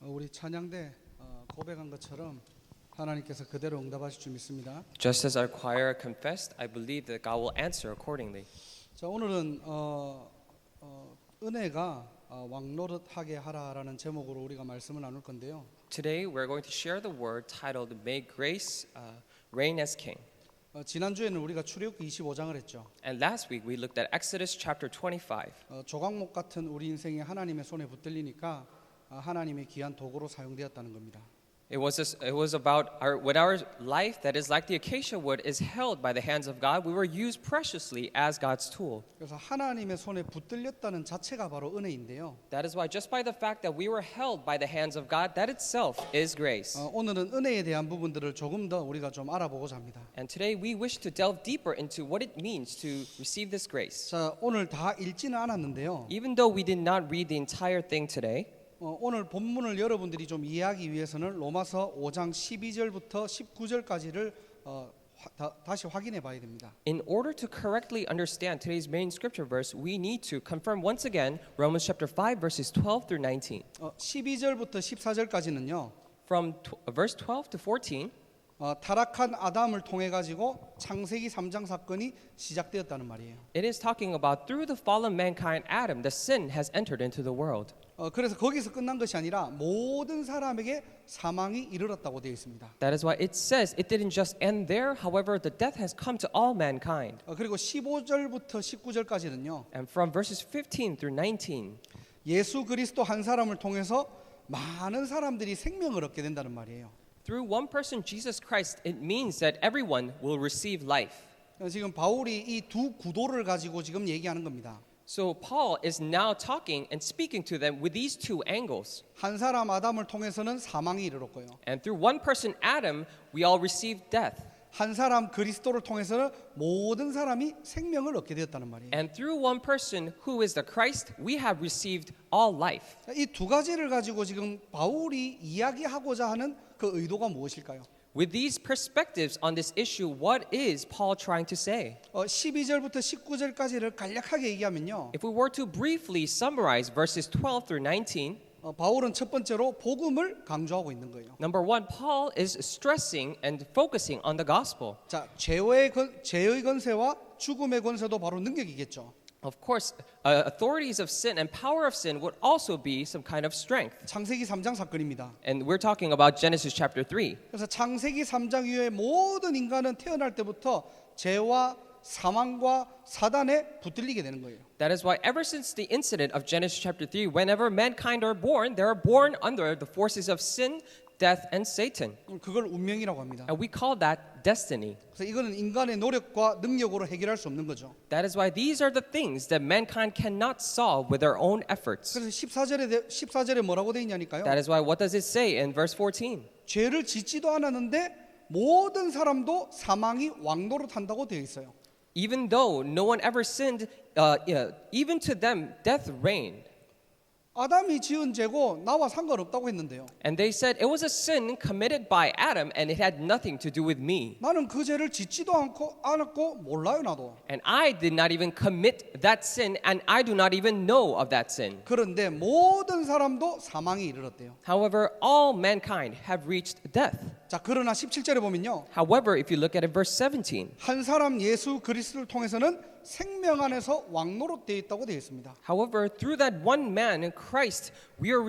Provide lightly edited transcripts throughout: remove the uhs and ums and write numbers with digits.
우리 찬양대 고백한 것처럼 하나님께서 그대로 응답하실 줄 믿습니다. Just as our choir confessed, I believe that God will answer accordingly. 자, 오늘은 은혜가 왕노릇하게 하라라는 제목으로 우리가 말씀을 나눌 건데요. Today we're going to share the word titled May Grace Reign as King. 지난주에는 우리가 출애굽기 25장을 했죠. And last week we looked at Exodus chapter 25. 조각목 같은 우리 인생이 하나님의 손에 붙들리니까 하나님의 귀한 도구로 사용되었다는 겁니다. It was about when our life that is like the acacia wood is held by the hands of God, we were used preciously as God's tool. 그래서 하나님의 손에 붙들렸다는 자체가 바로 은혜인데요. That is why just by the fact that we were held by the hands of God, that itself is grace. 오늘은 은혜에 대한 부분들을 조금 더 우리가 좀 알아보고자 합니다. And today we wish to delve deeper into what it means to receive this grace. 자, 오늘 다 읽지는 않았는데요. Even though we did not read the entire thing today, 오늘 본문을 여러분들이 좀 이해하기 위해서는 로마서 5장 12절부터 19절까지를 다시 확인해 봐야 됩니다. in order to correctly understand today's main scripture verse, we need to confirm once again Romans chapter 5 verses 12 through 19. 12절부터 14절까지는요. From verse 12 to 14, 타락한 아담을 통해 가지고 창세기 3장 사건이 시작되었다는 말이에요. it is talking about through the fallen mankind Adam, the sin has entered into the world. 그래서 거기서 끝난 것이 아니라 모든 사람에게 사망이 이르렀다고 되어 있습니다. That is why it says it didn't just end there. However, the death has come to all mankind. 그리고 15절부터 19절까지는요. And from verses 15 through 19, 예수 그리스도 한 사람을 통해서 많은 사람들이 생명을 얻게 된다는 말이에요. through one person, Jesus Christ, it means that everyone will receive life. 지금 바울이 이 두 구도를 가지고 지금 얘기하는 겁니다. So Paul is now talking and speaking to them with these two angles. 한 사람 아담을 통해서는 사망이 이르렀고요. And through one person, Adam, we all received death. 한 사람 그리스도를 통해서는 모든 사람이 생명을 얻게 되었다는 말이에요. And through one person, who is the Christ, we have received all life. 이 두 가지를 가지고 지금 바울이 이야기하고자 하는 그 의도가 무엇일까요? With these perspectives on this issue, what is Paul trying to say? 12절부터 19절까지를 간략하게 얘기하면요. If we were to briefly summarize verses 12 through 19, 바울은 첫 번째로 복음을 강조하고 있는 거예요. number one, Paul is stressing and focusing on the gospel. 자, 죄의 권세와 죽음의 권세도 바로 능력이겠죠. Of course, authorities of sin and power of sin would also be some kind of strength. 창세기 3장 사건입니다. And we're talking about Genesis chapter 3. 그래서 창세기 3장 이후에 모든 인간은 태어날 때부터 죄와 사망과 사단에 붙들리게 되는 거예요. That is why ever since the incident of Genesis chapter 3, whenever mankind are born, they are born under the forces of sin, death, and Satan. 그걸 운명이라고 합니다. And we call that destiny. 그래서 이거는 인간의 노력과 능력으로 해결할 수 없는 거죠. That is why these are the things that mankind cannot solve with their own efforts. 그래서 14절에 뭐라고 돼 있냐니까요. That is why what does it say in verse 14? 죄를 짓지도 않았는데 모든 사람도 사망이 왕노릇한다고 되어 있어요. Even though no one ever sinned, even to them death reigned. 아담이 지은 죄고 나와 상관없다고 했는데요. And they said it was a sin committed by Adam and it had nothing to do with me. 나는 그 죄를 짓지도 않았고 몰라요 나도. And I did not even commit that sin and I do not even know of that sin. 그런데 모든 사람도 사망에 이르렀대요. However, all mankind have reached death. 자, 그러나 17절에 보면요. However, if you look at it, verse 17, 한 사람 예수 그리스도를 통해서는 생명 안에서 왕노릇 되어 있다고 되어 있습니다. however, through that one man in Christ, we're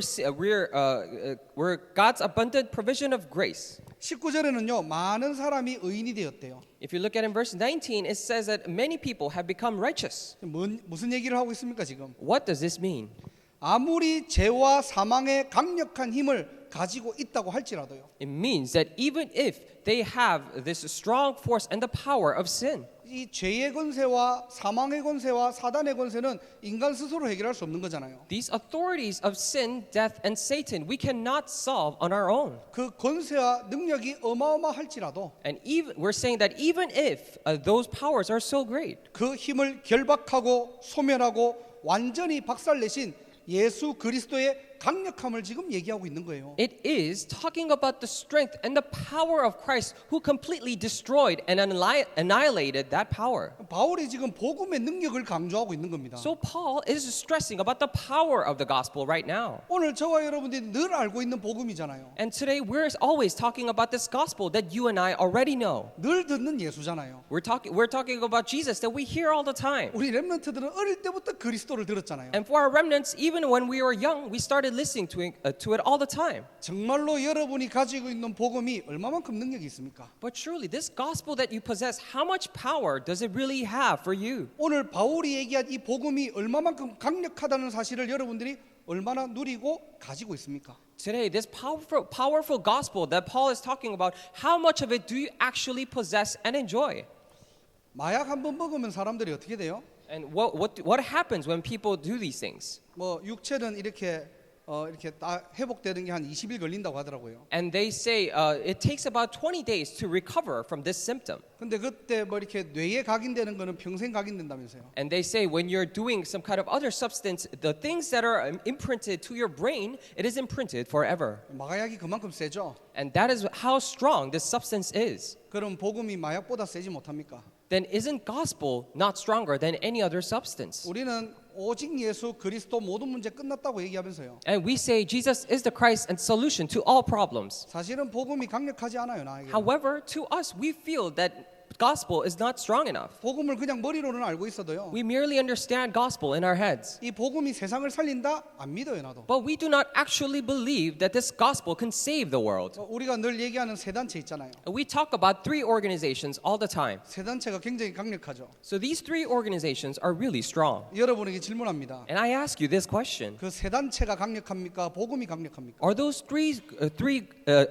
God's abundant provision of grace. 19절에는요. 많은 사람이 의인이 되었대요. If you look at it in verse 19, it says that many people have become righteous. 무슨 얘기를 하고 있습니까 지금? What does this mean? 아무리 죄와 사망의 강력한 힘을 가지고 있다고 할지라도요. It means that even if they have this strong force and the power of sin, 이 죄의 권세와 사망의 권세와 사단의 권세는 인간 스스로 해결할 수 없는 거잖아요. these authorities of sin, death, and Satan, we cannot solve on our own. 그 권세와 능력이 어마어마할지라도 And even we're saying that even if those powers are so great, 그 힘을 결박하고 소멸하고 완전히 박살내신 예수 그리스도의 강력함을 지금 얘기하고 있는 거예요. It is talking about the strength and the power of Christ who completely destroyed and annihilated that power. 바울이 지금 복음의 능력을 강조하고 있는 겁니다. So Paul is stressing about the power of the gospel right now. 오늘 저와 여러분들이 늘 알고 있는 복음이잖아요. And today we're always talking about this gospel that you and I already know. 늘 듣는 예수잖아요. We're talking about Jesus that we hear all the time. 우리 렘넌트들은 어릴 때부터 그리스도를 들었잖아요. And for our remnants, even when we were young, we started listening to it all the time. 정말로 여러분이 가지고 있는 복음이 얼마만큼 능력이 있습니까? But truly, this gospel that you possess, how much power does it really have for you? 오늘 바울이 얘기한 이 복음이 얼마만큼 강력하다는 사실을 여러분들이 얼마나 누리고 가지고 있습니까? Today, this powerful gospel that Paul is talking about, how much of it do you actually possess and enjoy? 마약 한 번 먹으면 사람들이 어떻게 돼요? And what happens when people do these things? 뭐 육체는 이렇게 다 회복되는 게 한 20일 걸린다고 하더라고요. And they say it takes about 20 days to recover from this symptom. 근데 그때 뭐 이렇게 뇌에 각인되는 거는 평생 각인된다면서요. And they say when you're doing some kind of other substance, the things that are imprinted to your brain, it is imprinted forever. 마약이 그만큼 세죠. And that is how strong this substance is. 그럼 복음이 마약보다 세지 못합니까? Then isn't gospel not stronger than any other substance? 우리는 오직 예수 그리스도 모든 문제 끝났다고 얘기하면서요. And we say Jesus is the Christ and solution to all problems. 사실은 복음이 강력하지 않아요, 나에게. However, to us, we feel that gospel is not strong enough. 복음을 그냥 머리로는 알고 있어도요. We merely understand gospel in our heads. 이 복음이 세상을 살린다? 안 믿어요, 나도. But we do not actually believe that this gospel can save the world. 우리가 늘 얘기하는 세 단체 있잖아요. We talk about three organizations all the time. 세 단체가 굉장히 강력하죠. So these three organizations are really strong. 여러분에게 질문합니다. And I ask you this question. 그 세 단체가 강력합니까? 복음이 강력합니까? Are those three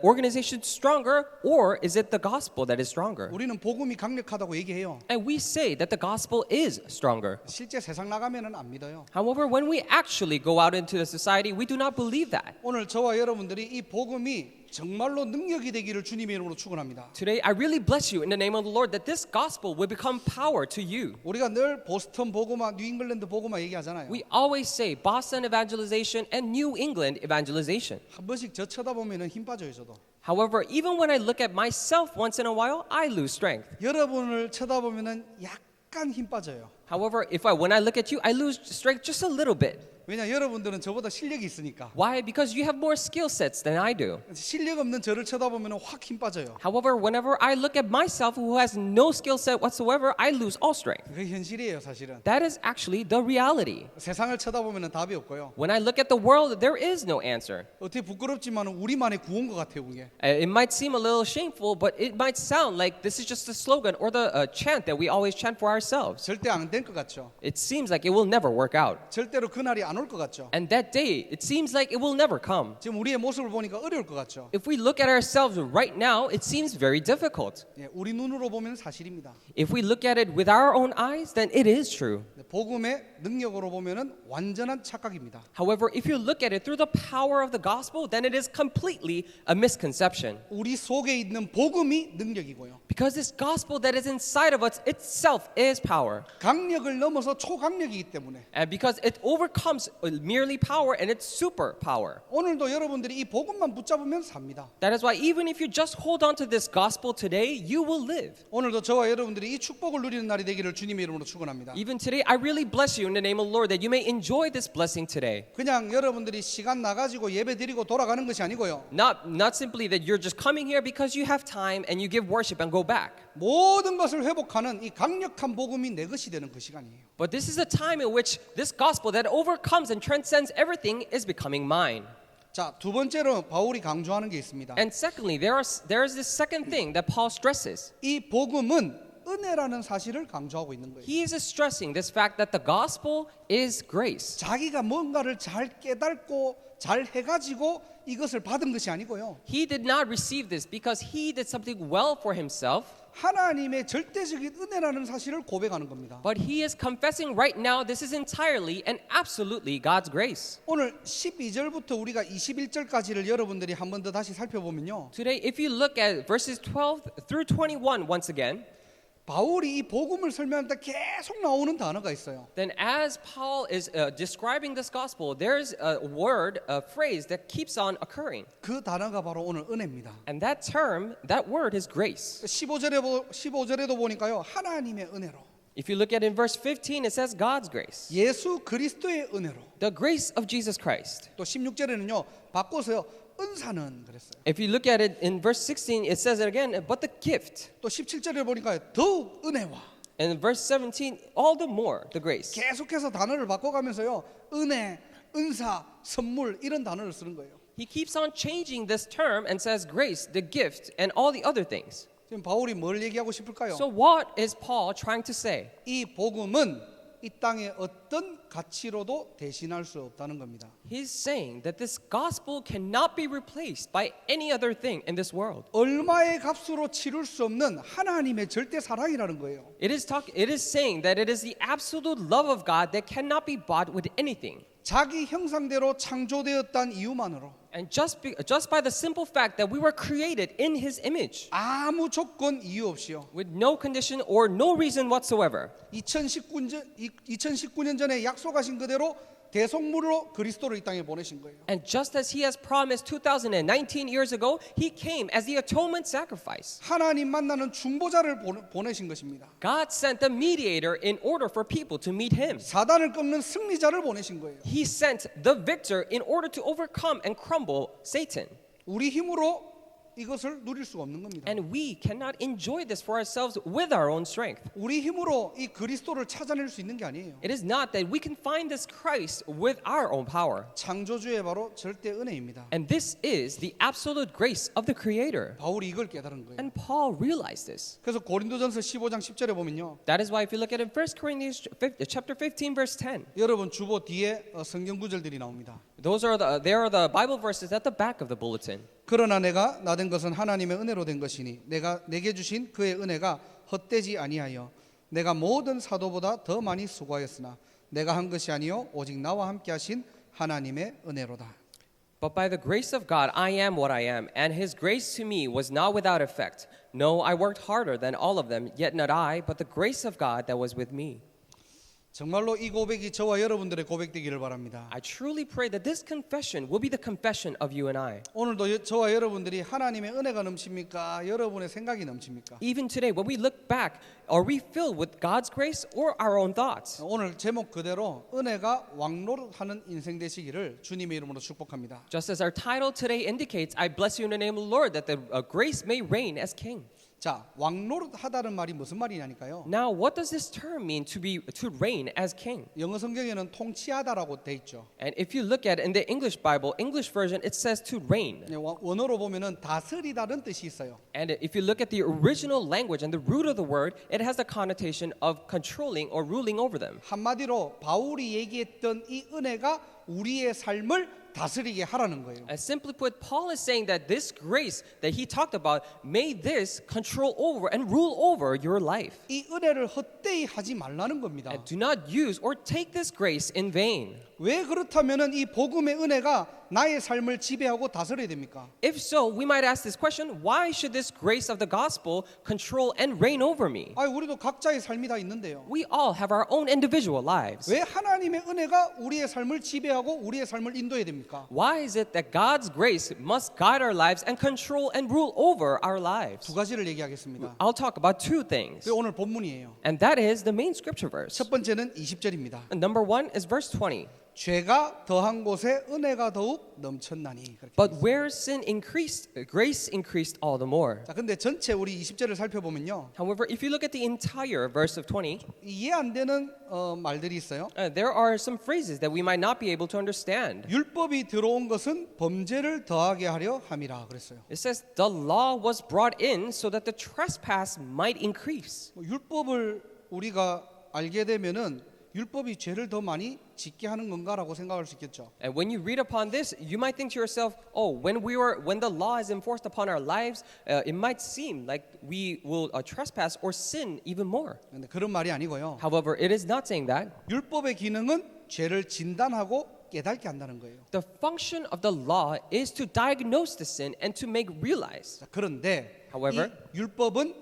organizations stronger, or is it the gospel that is stronger? 우리는 복음이 강력하다고 얘기해요. And we say that the gospel is stronger. 실제 세상 나가면은 안 믿어요. However, when we actually go out into the society, we do not believe that. 오늘 저와 여러분들이 이 복음이 정말로 능력이 되기를 주님의 이름으로 축원합니다. Today, I really bless you in the name of the Lord that this gospel will become power to you. 우리가 늘 보스턴 복음화, 뉴잉글랜드 복음화 얘기하잖아요. We always say Boston evangelization and New England evangelization. 한 번씩 저 쳐다보면은 힘 빠져요, 저도. However, even when I look at myself once in a while, I lose strength. 여러분을 쳐다보면은 약간 힘 빠져요. However, when I look at you, I lose strength just a little bit. 왜냐 여러분들은 저보다 실력이 있으니까. Why? Because you have more skill sets than I do. 실력 없는 저를 쳐다보면 확 힘 빠져요. However, whenever I look at myself who has no skill set whatsoever, I lose all strength. 그게 현실이에요, 사실은. That is actually the reality. 세상을 쳐다보면 답이 없고요. When I look at the world, there is no answer. 어떻게 부끄럽지만 우리만의 구원 것 같아요, 그게. It might seem a little shameful, but it might sound like this is just a slogan or the chant that we always chant for ourselves. 절대 안 될 것 같죠. It seems like it will never work out. 절대로 그날이 안 올 것 같죠. And that day, it seems like it will never come. 지금 우리의 모습을 보니까 어려울 것 같죠. If we look at ourselves right now, it seems very difficult. 예, 우리 눈으로 보면 사실입니다. If we look at it with our own eyes, then it is true. 복음의 능력으로 보면은 완전한 착각입니다. However, if you look at it through the power of the gospel, then it is completely a misconception. 우리 속에 있는 복음이 능력이고요. Because this gospel that is inside of us itself is power. 강력을 넘어서 초강력이기 때문에 And because it overcomes merely power and it's super power. 오늘도 여러분들이 이 복음만 붙잡으면 삽니다. That is why even if you just hold on to this gospel today, you will live. 오늘도 저와 여러분들이 이 축복을 누리는 날이 되기를 주님의 이름으로 축원합니다. Even today, I really bless you in the name of the Lord that you may enjoy this blessing today. 그냥 여러분들이 시간 나가지고 예배 드리고 돌아가는 것이 아니고요. Not simply that you're just coming here because you have time and you give worship and go back. 모든 것을 회복하는 이 강력한 복음이 내 것이 되는 그 시간이에요. But this is a time in which this gospel that overcomes and transcends everything is becoming mine. 자, 두 번째로 바울이 강조하는 게 있습니다. And secondly, there is this second thing that Paul stresses. 이 복음은 은혜라는 사실을 강조하고 있는 거예요. He is stressing this fact that the gospel is grace. 자기가 뭔가를 잘 깨닫고 잘 해가지고 이것을 받은 것이 아니고요. He did not receive this because he did something well for himself. 하나님의 절대적인 은혜라는 사실을 고백하는 겁니다. But he is confessing right now this is entirely and absolutely God's grace. 오늘 12절부터 우리가 21절까지를 여러분들이 한 번 더 다시 살펴보면요. Today, if you look at verses 12 through 21 once again, 바울이 이 복음을 설명할 때 계속 나오는 단어가 있어요. Then as Paul is describing this gospel, there's a word, a phrase that keeps on occurring. 그 단어가 바로 오늘 은혜입니다. And that term, that word is grace. 15절에도 보니까요. 하나님의 은혜로. If you look at it in verse 15, it says God's grace. 예수 그리스도의 은혜로. The grace of Jesus Christ. 또 16절에는요. 바꿔서요. 은사는 그랬어요. If you look at it in verse 16, it says it again, but the gift. 또 17절에 보니까 더욱 은혜와. And in verse 17, all the more the grace. 계속해서 단어를 바꿔가면서요. 은혜, 은사, 선물 이런 단어를 쓰는 거예요. He keeps on changing this term and says grace, the gift, and all the other things. 지금 바울이 뭘 얘기하고 싶을까요? So what is Paul trying to say? 이 복음은 이 땅의 어떤 가치로도 대신할 수 없다는 겁니다. He's saying that this gospel cannot be replaced by any other thing in this world. 얼마의 값으로 치룰 수 없는 하나님의 절대 사랑이라는 거예요. It is saying that it is the absolute love of God that cannot be bought with anything. 자기 형상대로 창조되었다는 이유만으로 And just by the simple fact that we were created in His image, 아무 조건 이유 없이요. with no condition or no reason whatsoever. 2019년 전에 약속하신 그대로 대속물로 그리스도를 이 땅에 보내신 거예요. And just as He has promised 2019 years ago, He came as the atonement sacrifice. 하나님 만나는 중보자를 보내신 것입니다. God sent the mediator in order for people to meet Him. 사단을 꺾는 승리자를 보내신 거예요. He sent the victor in order to overcome and crumble Satan. 우리 힘으로 이것을 누릴 수가 없는 겁니다. And we cannot enjoy this for ourselves with our own strength. 우리 힘으로 이 그리스도를 찾아낼 수 있는 게 아니에요. It is not that we can find this Christ with our own power. 창조주의 바로 절대 은혜입니다. And this is the absolute grace of the Creator. 바울이 이걸 깨달은 거예요. And Paul realized this. 그래서 고린도전서 15장 10절에 보면요. That is why if you look at it in 1 Corinthians chapter 15 verse 10, 여러분 주보 뒤에 성경 구절들이 나옵니다. there are the Bible verses at the back of the bulletin. 그러나 내가 나된 것은 하나님의 은혜로 된 것이니 내게 주신 그의 은혜가 헛되지 아니하여 내가 모든 사도보다 더 많이 수고하였으나 내가 한 것이 아니요 오직 나와 함께 하신 하나님의 은혜로다. But by the grace of God I am what I am, and His grace to me was not without effect. No, I worked harder than all of them, yet not I, but the grace of God that was with me. 정말로 이 고백이 저와 여러분들의 고백되기를 바랍니다. I truly pray that this confession will be the confession of you and I. 오늘도 저와 여러분들이 하나님의 은혜가 넘칩니까? 여러분의 생각이 넘칩니까? Even today, when we look back, are we filled with God's grace or our own thoughts? 오늘 제목 그대로 은혜가 왕노릇하는 인생 되시기를 주님의 이름으로 축복합니다. Just as our title today indicates, I bless you in the name of the Lord, that the grace may reign as King. 자, 왕노릇하다는 말이 무슨 말이냐니까요. Now, what does this term mean to reign as King? 영어 성경에는 통치하다라고 돼 있죠. And if you look at it in the English Bible, English version, it says to reign. 원어로 보면은 다스리다는 뜻이 있어요. And if you look at the original language and the root of the word, it has the connotation of controlling or ruling over them. 한마디로 바울이 얘기했던 이 은혜가 우리의 삶을 다스리게 하라는 거예요. As simply put, Paul is saying that this grace that he talked about, may this control over and rule over your life. 이 은혜를 헛되이 하지 말라는 겁니다. And do not use or take this grace in vain. 왜 그렇다면은 이 복음의 은혜가 나의 삶을 지배하고 다스려야 됩니까? If so, we might ask this question, why should this grace of the gospel control and reign over me? 아, 우리도 각자의 삶이 다 있는데요. We all have our own individual lives. 왜 하나님의 은혜가 우리의 삶을 지배하고 우리의 삶을 인도해야 됩니까? Why is it that God's grace must guide our lives and control and rule over our lives? 두 가지를 얘기하겠습니다. I'll talk about two things. 그게 오늘 본문이에요. And that is the main scripture verse. 첫 번째는 20절입니다. And number one is verse 20. 죄가 더한 곳에 은혜가 더욱 넘쳤나니. 그렇게 But where sin increased, grace increased all the more. 자, 근데 전체 우리 20절을 살펴보면요. However, if you look at the entire verse of 20, 이해 안 되는 말들이 있어요. there are some phrases that we might not be able to understand. 율법이 들어온 것은 범죄를 더하게 하려 함이라 그랬어요. It says the law was brought in so that the trespass might increase. 율법을 우리가 알게 되면은 율법이 죄를 더 많이 짓게 하는 건가라고 생각할 수 있겠죠. And when you read upon this, you might think to yourself, "Oh, when the law is enforced upon our lives, it might seem like we will trespass or sin even more." 근데 그런 말이 아니고요. However, it is not saying that. 율법의 기능은 죄를 진단하고 깨닫게 한다는 거예요. The function of the law is to diagnose the sin and to make realize. 자, 그런데 However, 이 율법은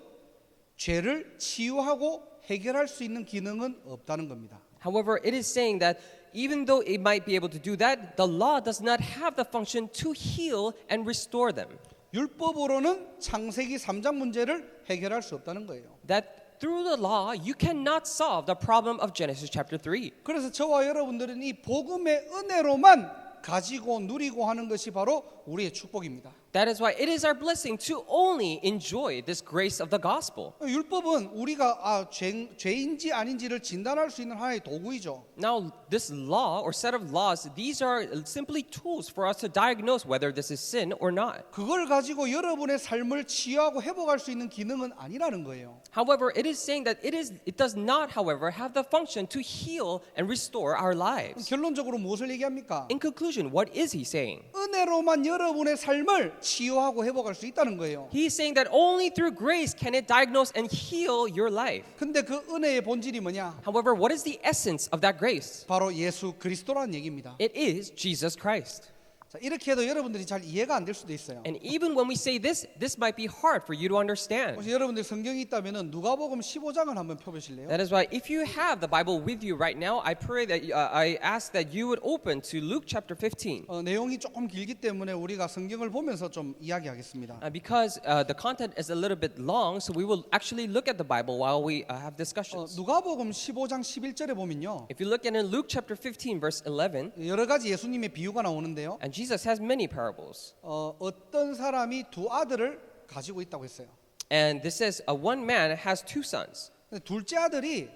죄를 치유하고 해결할 수 있는 기능은 없다는 겁니다. However, it is saying that even though it might be able to do that, the law does not have the function to heal and restore them. 율법으로는 창세기 3장 문제를 해결할 수 없다는 거예요. That through the law, you cannot solve the problem of Genesis chapter 3. 그래서 저와 여러분들은 이 복음의 은혜로만 가지고 누리고 하는 것이 바로 우리의 축복입니다. That is why it is our blessing to only enjoy this grace of the gospel. 율법은 우리가 죄인지 아닌지를 진단할 수 있는 하나의 도구이죠. Now, this law or set of laws, these are simply tools for us to diagnose whether this is sin or not. 그걸 가지고 여러분의 삶을 치유하고 회복할 수 있는 기능은 아니라는 거예요. However, it is saying that it does not, however, have the function to heal and restore our lives. 결론적으로 무엇을 얘기합니까? In conclusion, what is he saying? 은혜로만 여러분의 삶을 치유하고 회복할 수 있다는 거예요. He is saying that only through grace can it diagnose and heal your life. 근데 그 은혜의 본질이 뭐냐? However, what is the essence of that grace? 바로 예수 그리스도라는 얘기입니다. It is Jesus Christ. 자, 이렇게 해도 여러분들이 잘 이해가 안 될 수도 있어요. And even when we say this might be hard for you to understand. 혹시 여러분들 성경이 있다면은 누가복음 15장을 한번 펴보실래요? That is why if you have the Bible with you right now, I pray that I ask that you would open to Luke chapter 15. 내용이 조금 길기 때문에 우리가 성경을 보면서 좀 이야기하겠습니다. Because the content is a little bit long, so we will actually look at the Bible while we have discussions. 누가복음 15장 11절에 보면요. If you look at in Luke chapter 15 verse 11, 여러 가지 예수님의 비유가 나오는데요. and Jesus has many parables. 어떤 사람이 두 아들을 가지고 있다고 했어요. And this says one man has two sons. 근데 둘째 아들이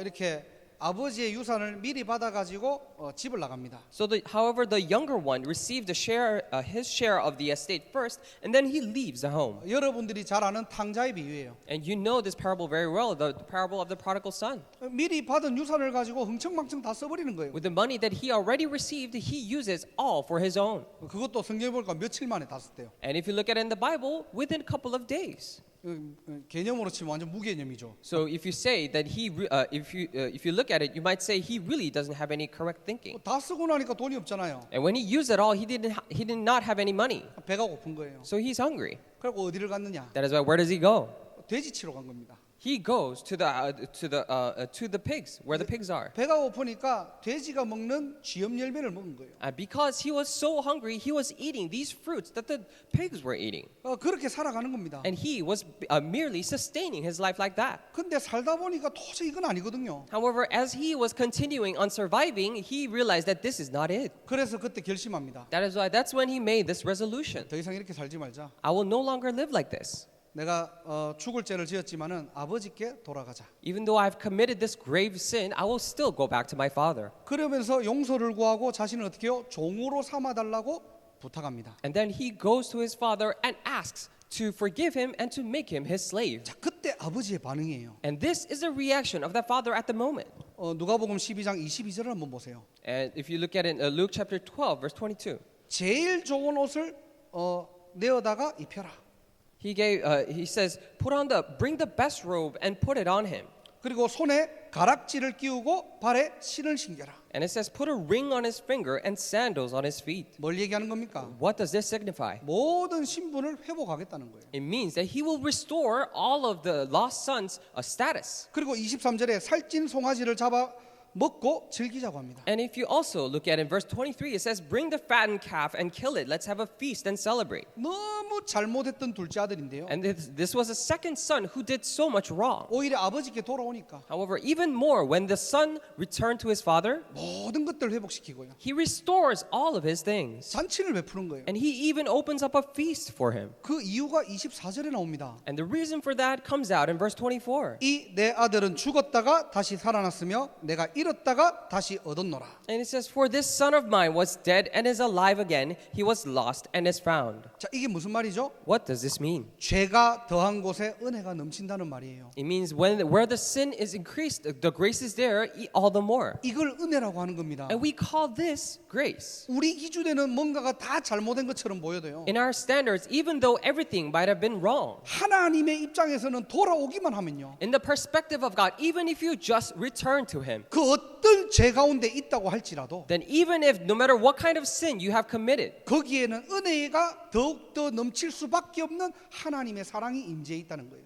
이렇게 아버지의 유산을 미리 받아가지고 집을 나갑니다. So, however, the younger one received his share of the estate first, and then he leaves the home. 여러분들이 잘 아는 탕자의 비유예요. And you know this parable very well, the parable of the prodigal son. 미리 받은 유산을 가지고 흥청망청 다 써버리는 거예요. With the money that he already received, he uses all for his own. 그것도 성경에 보니까 며칠 만에 다 썼대요. And if you look at it in the Bible, within a couple of days. 개념으로 치면 완전 무개념이죠. So if you say that if you look at it, you might say he really doesn't have any correct thinking. 다 쓰고 나니까 돈이 없잖아요. And when he used it all, he did not have any money. 배가 고픈 거예요. So he's hungry. 그리고 어디를 갔느냐? That is why where does he go? 돼지 치러 간 겁니다. He goes to the pigs, where the pigs are. 배가 고프니까 돼지가 먹는 쥐염 열매를 먹은 거예요. Because he was so hungry, he was eating these fruits that the pigs were eating. 그렇게 살아가는 겁니다. And he was merely sustaining his life like that. 근데 살다 보니까 도저히 이건 아니거든요. However, as he was continuing on surviving, he realized that this is not it. 그래서 그때 결심합니다. That's when he made this resolution. 더 이상 이렇게 살지 말자. I will no longer live like this. 내가 죽을 죄를 지었지만은 아버지께 돌아가자. Even though I've committed this grave sin, I will still go back to my father. 그러면서 용서를 구하고 자신을 어떻게 해요? 종으로 삼아 달라고 부탁합니다. And then he goes to his father and asks to forgive him and to make him his slave. 자, 그때 아버지의 반응이에요. And this is the reaction of the father at the moment. 누가복음 12장 22절을 한번 보세요. And if you look at it in Luke chapter 12 verse 22. 제일 좋은 옷을 내어다가 입혀라. He says, bring the best robe and put it on him. 그리고 손에 가락지를 끼우고 발에 신을 신겨라. And it says, put a ring on his finger and sandals on his feet. 뭘 얘기하는 겁니까? What does this signify? 모든 신분을 회복하겠다는 거예요. It means that he will restore all of the lost sons' status. 그리고 23절에 살찐 송아지를 잡아 먹고 즐기자고 합니다. And if you also look at in verse 23, it says, bring the fattened calf and kill it. Let's have a feast and celebrate. 너무 잘못했던 둘째 아들인데요. And this was a second son who did so much wrong. 오히려 아버지께 돌아오니까 However, even more, when the son returned to his father, 모든 것들을 회복시키고요. he restores all of his things. 잔치를 베푸는 거예요. And he even opens up a feast for him. 그 이유가 24절에 나옵니다. And the reason for that comes out in verse 24. 이 내 아들은 죽었다가 다시 살아났으며 내가 잃었다가 다시 얻었노라. And it says, for this son of mine was dead and is alive again. He was lost and is found. 자, 이게 무슨 말이죠? What does this mean? 죄가 더한 곳에 은혜가 넘친다는 말이에요. It means where the sin is increased, the grace is there all the more. 이걸 은혜라고 하는 겁니다. And we call this grace. 우리 기준에는 뭔가가 다 잘못된 것처럼 보여도요. In our standards, even though everything might have been wrong, 하나님의 입장에서는 돌아오기만 하면요. in the perspective of God, even if you just return to Him, 그 어떤 죄 가운데 있다고 할지라도 then even if no matter what kind of sin you have committed, 거기에는 은혜가 더욱더 넘칠 수밖에 없는 하나님의 사랑이 임재해 있다는 거예요.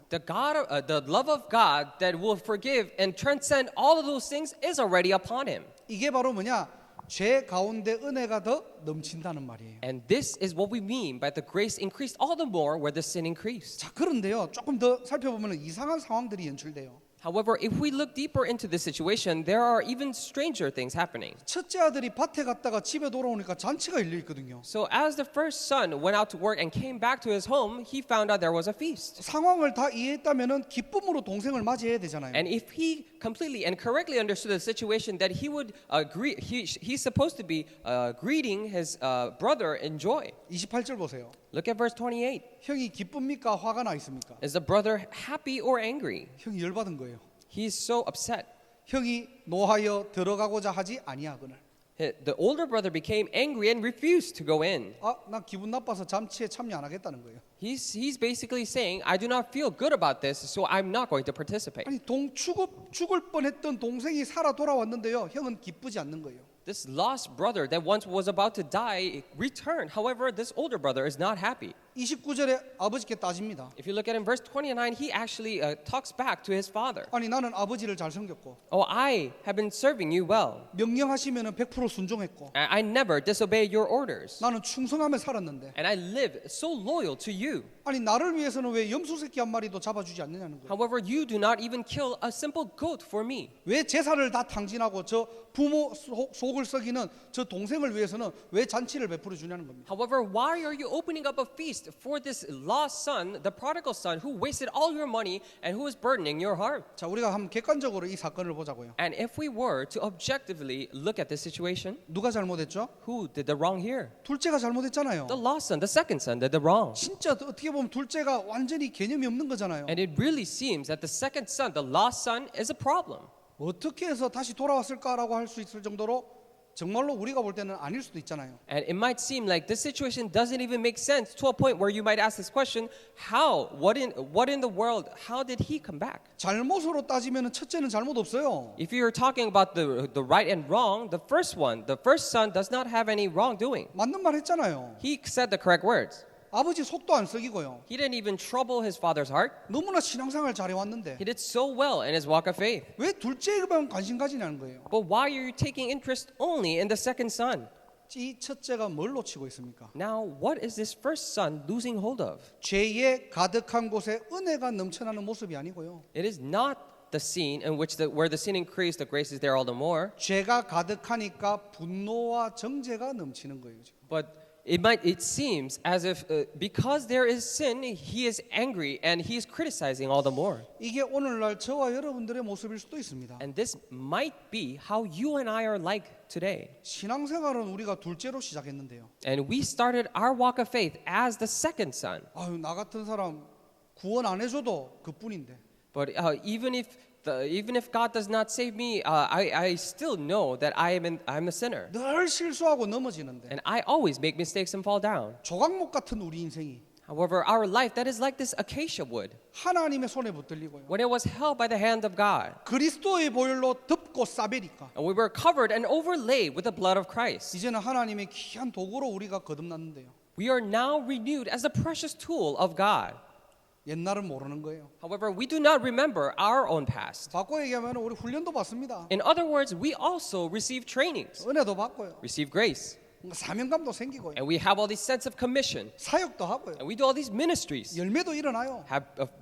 the love of God that will forgive and transcend all of those things is already upon him. 이게 바로 뭐냐? 죄 가운데 은혜가 더 넘친다는 말이에요. And this is what we mean by the grace increased all the more where the sin increased. 자, 그런데요. 조금 더 살펴보면 이상한 상황들이 연출돼요. However, if we look deeper into this situation, there are even stranger things happening. 첫째 아들이 밭에 갔다가 집에 돌아오니까 잔치가 열려 있거든요. So as the first son went out to work and came back to his home, he found out there was a feast. 상황을 다 이해했다면은 기쁨으로 동생을 맞이해야 되잖아요. And if he completely and correctly understood the situation, that he would agree, he's supposed to be greeting his brother in joy. 28절 보세요. Look at verse 28. 형이 기쁩니까? 화가 나 있습니까? Is the brother happy or angry? 형이 열받은 거예요. He's so upset. 형이 노하여 들어가고자 하지 아니하거늘. The older brother became angry and refused to go in. 아, 나 기분 나빠서 잔치에 참여 안 하겠다는 거예요. He's basically saying, I do not feel good about this, so I'm not going to participate. 아니 죽을 뻔했던 동생이 살아 돌아왔는데요. 형은 기쁘지 않는 거예요. This lost brother that once was about to die returned. However, this older brother is not happy. 29절에 아버지께 따집니다. If you look at in verse 29, he actually talks back to his father. 아니 나는 아버지를 잘 섬겼고 Oh, I have been serving you well. 명령하시면은 100% 순종했고 I never disobey your orders. 나는 충성하며 살았는데 And I live so loyal to you. 아니 나를 위해서는 왜 염소 새끼 한 마리도 잡아주지 않느냐는 거예요. However, you do not even kill a simple goat for me. 왜 제사를 다 탕진하고 저 부모 속을 썩이는 저 동생을 위해서는 왜 잔치를 베풀어 주냐는 겁니다. However, why are you opening up a feast for this lost son, the prodigal son, who wasted all your money and who is burdening your heart? 자, 우리가 한번 객관적으로 이 사건을 보자고요. And if we were to objectively look at this situation, 누가 잘못했죠? who did the wrong here? 둘째가 잘못했잖아요. The lost son, the second son did the wrong. 진짜 어떻게 보면 둘째가 완전히 개념이 없는 거잖아요. And it really seems that the second son, the lost son, is a problem. 어떻게 해서 다시 돌아왔을까라고 할 수 있을 정도로 정말로 우리가 볼 때는 아닐 수도 있잖아요. And it might seem like this situation doesn't even make sense to a point where you might ask this question, how? What in the world? How did he come back? 잘못으로 따지면 첫째는 잘못 없어요. If you're talking about the right and wrong, the first son does not have any wrongdoing. 맞는 말 했잖아요. He said the correct words. 아버지 속도 안 썩이고요. He didn't even trouble his father's heart. 너무나 신앙생활 잘해왔는데 He did so well in his walk of faith. 왜 둘째에만 관심 가지냐는 거예요. But why are you taking interest only in the second son? 이 첫째가 뭘 놓치고 있습니까? Now, what is this first son losing hold of? 죄에 가득한 곳에 은혜가 넘쳐나는 모습이 아니고요. It is not the scene in which where the sin increased, the grace is there all the more. 죄가 가득하니까 분노와 정죄가 넘치는 거예요. 지금. But it seems as if because there is sin, he is angry and he is criticizing all the more. 이게 오늘날 저와 여러분들의 모습일 수도 있습니다. And this might be how you and I are like today. 신앙생활은 우리가 둘째로 시작했는데요. And we started our walk of faith as the second son. 아유, 나 같은 사람 구원 안 해줘도 그뿐인데. But even if God does not save me, I still know that I'm a sinner. 늘 실수하고 넘어지는데. And I always make mistakes and fall down. 조각목 같은 우리 인생이 However, our life that is like this acacia wood, 하나님의 손에 붙들리고요. when it was held by the hand of God, 그리스도의 보혈로 덮고 싸베리까. and we were covered and overlaid with the blood of Christ. 이제는 하나님의 귀한 도구로 우리가 거듭났는데요. We are now renewed as a precious tool of God. 옛날은 모르는 거예요. However, we do not remember our own past. 바꿔 얘기하면 우리 훈련도 받습니다. In other words, we also receive trainings, 은혜도 받고요. receive grace, 사명감도 생기고요. and we have all this sense of commission, 사역도 하고요. and we do all these ministries, 열매도 일어나요.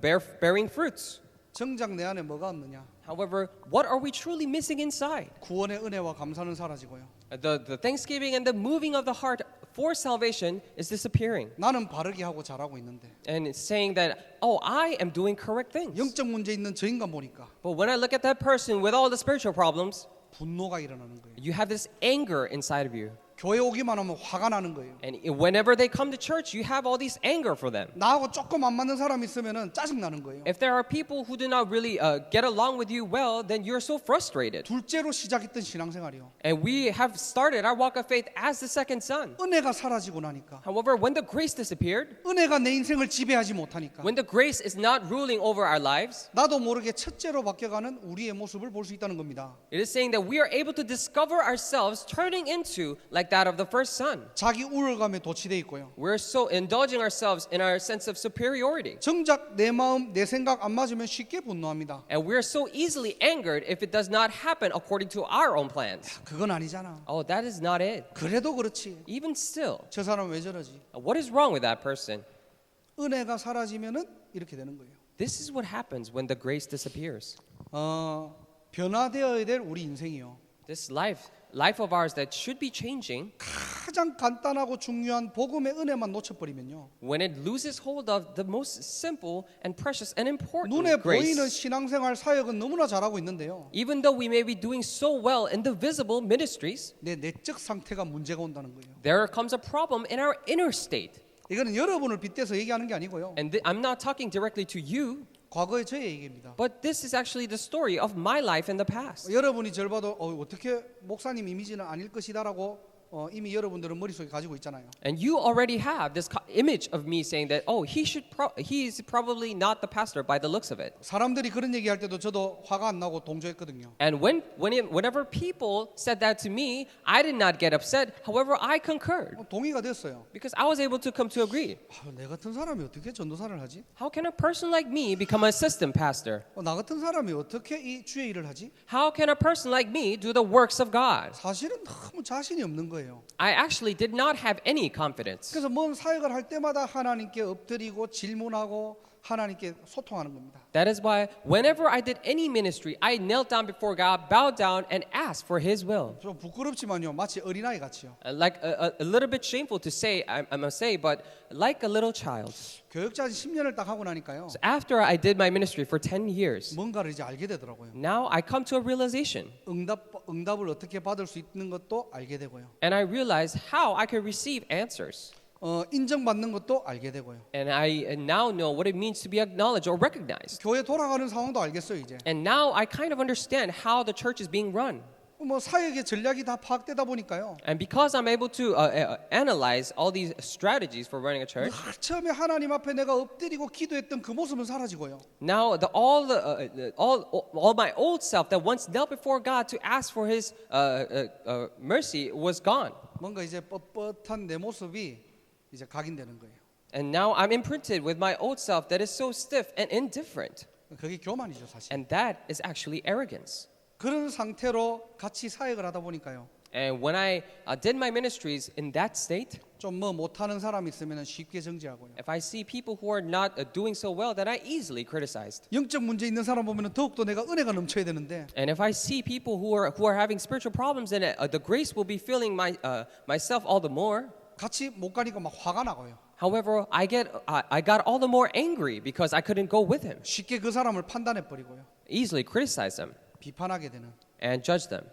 bearing fruits. 정작 내 안에 뭐가 없느냐? However, what are we truly missing inside? 구원의 은혜와 감사는 사라지고요. The thanksgiving and the moving of the heart for salvation is disappearing. 나는 바르게 하고 잘하고 있는데 And it's saying that, oh, I am doing correct things. 영적 문제 있는 저 인간 보니까 But when I look at that person with all the spiritual problems, 분노가 일어나는 거예요. you have this anger inside of you. 교회 오기만 하면 화가 나는 거예요. And whenever they come to church, you have all this anger for them. 나하고 조금 안 맞는 사람이 있으면은 짜증 나는 거예요. If there are people who do not really get along with you well, then you're so frustrated. 둘째로 시작했던 신앙생활이요. And we have started our walk of faith as the second son. 은혜가 사라지고 나니까, However, when the grace disappeared, 은혜가 내 인생을 지배하지 못하니까, when the grace is not ruling over our lives, 나도 모르게 첫째로 바뀌어가는 우리의 모습을 볼 수 있다는 겁니다. it is saying that we are able to discover ourselves turning into like that of the first son. 자기 우월감에 도취돼 있고요. We're so indulging ourselves in our sense of superiority. 정작 내 마음, 내 생각 안 맞으면 쉽게 분노합니다. And we're so easily angered if it does not happen according to our own plans. 그건 아니잖아. Oh, that is not it. 그래도 그렇지. Even still, 저 사람 왜 저러지? what is wrong with that person? 은혜가 사라지면은 이렇게 되는 거예요. This is what happens when the grace disappears. 변화되어야 될 우리 인생이요. This life of ours that should be changing, 가장 간단하고 중요한 복음의 은혜만 놓쳐버리면요. when it loses hold of the most simple and precious and important 눈에 보이는 grace. 신앙생활 사역은 너무나 잘하고 있는데요. Even though we may be doing so well in the visible ministries, 내 내적 상태가 문제가 온다는 거예요. there comes a problem in our inner state. 이거는 여러분을 빗대서 얘기하는 게 아니고요. And I'm not talking directly to you, 과거의 저의 얘기입니다. but this is actually the story of my life in the past. 여러분이 절 봐도 어떻게 목사님 이미지는 아닐 것이다라고 이미 여러분들은 머릿속에 가지고 있잖아요. And you already have this image of me saying that, oh, he is probably not the pastor by the looks of it. 사람들이 그런 얘기할 때도 저도 화가 안 나고 동조했거든요. And whenever people said that to me, I did not get upset. However, I concurred 동의가 됐어요. because I was able to come to agree. 내 같은 사람이 어떻게 전도사를 하지? How can a person like me become an assistant pastor? 나 같은 사람이 어떻게 이 주의 일을 하지? How can a person like me do the works of God? 사실은 너무 자신이 없는 거예요. I actually did not have any confidence. 그래서 뭔 사역을 할 때마다 하나님께 엎드리고 질문하고 하나님께 소통하는 겁니다. That is why whenever I did any ministry, I knelt down before God, bowed down, and asked for His will. 좀 부끄럽지만요, 마치 어린아이 같이요. Like a little bit shameful to say, I must say, but like a little child. 교역자 10년을 딱 하고 나니까요, So after I did my ministry for 10 years, 뭔가를 이제 알게 되더라고요. now I come to a realization. 응답을 어떻게 받을 수 있는 것도 알게 되고요. And I realize how I can receive answers. 인정받는 것도 알게 되고요. And I now know what it means to be acknowledged or recognized. 교회 돌아가는 상황도 알겠어요 이제. And now I kind of understand how the church is being run. 뭐 사역의 전략이 다 파악되다 보니까요. And because I'm able to analyze all these strategies for running a church, 처음에 하나님 앞에 내가 엎드리고 기도했던 그 모습은 사라지고요. now all my old self that once knelt before God to ask for His mercy was gone. 뭔가 이제 뻣뻣한 내 모습이 이제 각인되는 거예요. And now I'm imprinted with my old self that is so stiff and indifferent. 그게 교만이죠 사실. And that is actually arrogance. 그런 상태로 같이 사역을 하다 보니까요. And when I did my ministries in that state, 좀 뭐 못하는 사람 있으면 쉽게 정지하고요. if I see people who are not doing so well, then I easily criticized. 영적 문제 있는 사람 보면 더욱더 내가 은혜가 넘쳐야 되는데 And if I see people who are having spiritual problems, then the grace will be filling myself all the more. 같이 못 가니까 막 화가 나고요. However, I got all the more angry because I couldn't go with him. 쉽게 그 사람을 판단해 버리고요. Easily criticize them 비판하게 되는. and judge them.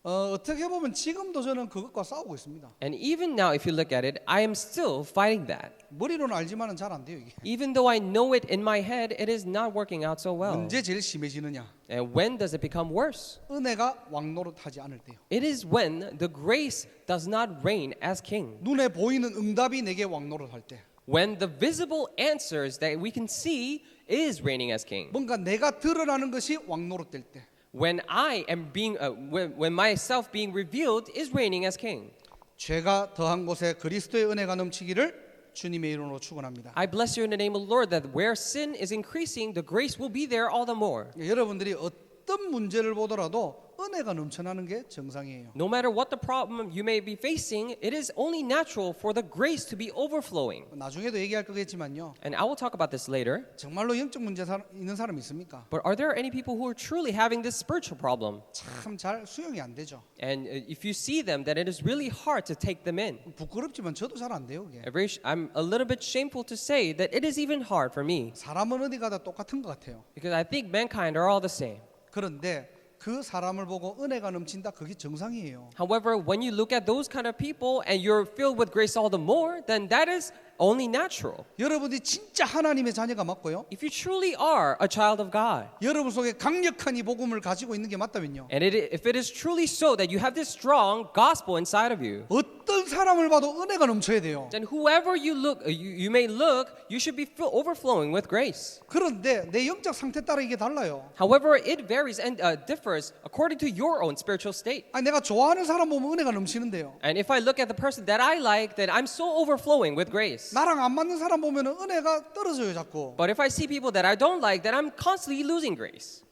어떻게 보면 지금도 저는 그것과 싸우고 있습니다. And even now, if you look at it, I am still fighting that. 머리로는 알지만은 잘 안 돼요 이게. Even though I know it in my head, it is not working out so well. 언제 제일 심해지느냐? And when does it become worse? 은혜가 왕노릇하지 않을 때요. It is when the grace does not reign as king. 눈에 보이는 응답이 내게 왕노릇할 때. When the visible answers that we can see is reigning as king. 뭔가 내가 드러나는 것이 왕노릇될 때. When I am being, when myself being revealed is reigning as king. 죄가 더한 곳에 그리스도의 은혜가 넘치기를 주님의 이름으로 축원합니다. I bless you in the name of the Lord that where sin is increasing, the grace will be there all the more. 여러분들이 어떤 문제를 보더라도 은혜가 넘쳐나는 게 정상이에요. No matter what the problem you may be facing, it is only natural for the grace to be overflowing. 나중에도 얘기할 거겠지만요. And I will talk about this later. 정말로 영적 문제 있는 사람 있습니까? But are there any people who are truly having this spiritual problem? 참 잘 수용이 안 되죠. And if you see them, then it is really hard to take them in. 부끄럽지만 저도 잘 안 돼요. 이게. I'm a little bit shameful to say that it is even hard for me 사람은 어디 가다 똑같은 것 같아요. because I think mankind are all the same. 그런데 그 사람을 보고 은혜가 넘친다. 그게 정상이에요. However, when you look at those kind of people and you're filled with grace all the more, then that is only natural. 여러분이 진짜 하나님의 자녀가 맞고요. If you truly are a child of God, 여러분 속에 강력한 이 복음을 가지고 있는 게 맞다면요. and if it is truly so that you have this strong gospel inside of you, 어떤 사람을 봐도 은혜가 넘쳐야 돼요. then whoever you may look, you should be overflowing with grace. 그런데 내 영적 상태 따라 이게 달라요. However, it varies and differs according to your own spiritual state. 아니 내가 좋아하는 사람 보면 은혜가 넘치는데요. And if I look at the person that I like, then I'm so overflowing with grace. 나랑 안 맞는 사람 보면 은혜가 떨어져요 자꾸. But if I see people that I don't like, then I'm constantly losing grace.